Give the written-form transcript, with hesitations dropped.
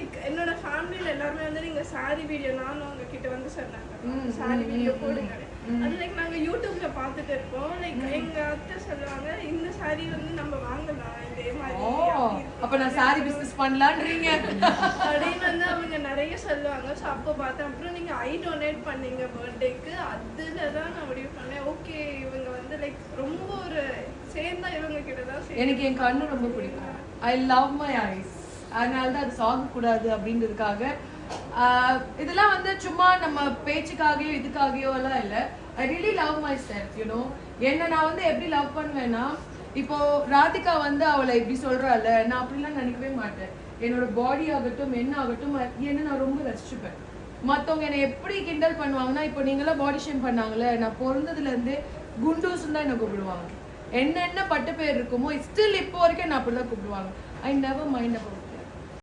Like என்னோட ஃபேமிலியில எல்லாருமே வந்து நீங்க சாரி வீடியோ நானும் உங்ககிட்ட வந்து சொன்னாங்க சாரி வீடியோ போடுங்க. அது லைக் நாங்க யூடியூப்ல பார்த்துட்டு இருப்போம். லைக் எங்க அத்தை சொல்லுவாங்க இந்த சாரி வந்து நம்ம வாங்கலாம் இதே மாதிரி. அப்ப நான் சாரி பிசினஸ் பண்ணலாம்ன்றீங்க அப்படின்னு வந்து அவங்க நிறைய சொல்லுவாங்க. ஸோ அப்போ பார்த்தேன். அப்புறம் நீங்க ஐ டொனேட் பண்ணீங்க பர்த்டேக்கு. அதுல தான் நான் முடிவு பண்ணேன் ஓகே இவங்க வந்து லைக் ரொம்ப ஒரு சேர்ந்தா இவங்க கிட்ட தான். எனக்கு என் கண்ணு ரொம்ப பிடிக்கும். I love my ice. அதனால தான் அது சாகக்கூடாது அப்படின்றதுக்காக. இதெல்லாம் வந்து சும்மா நம்ம பேச்சுக்காகவோ இதுக்காகவோ எல்லாம் இல்லை. I really love my self you know. என்ன நான் வந்து எப்படி லவ் பண்ணுவேன்னா இப்போ ராதிகா வந்து அவளை இப்படி சொல்றாள், நான் அப்படிலாம் நினைக்கவே மாட்டேன். என்னோட பாடி ஆகட்டும் என்ன ஆகட்டும் என்ன நான் ரொம்ப ரசிச்சுப்பேன். மற்றவங்க என்னை எப்படி கிண்டல் பண்ணுவாங்கன்னா இப்போ நீங்களாம் பாடி ஷேம் பண்ணாங்களே, நான் பிறந்ததுலேருந்து குண்டூஸ்ன்னு தான் என்னை கூப்பிடுவாங்க. என்னென்ன பட்டு பேர் இருக்குமோ ஸ்டில் இப்போ வரைக்கும் நான் அப்படிதான் கூப்பிடுவாங்க. I never mind about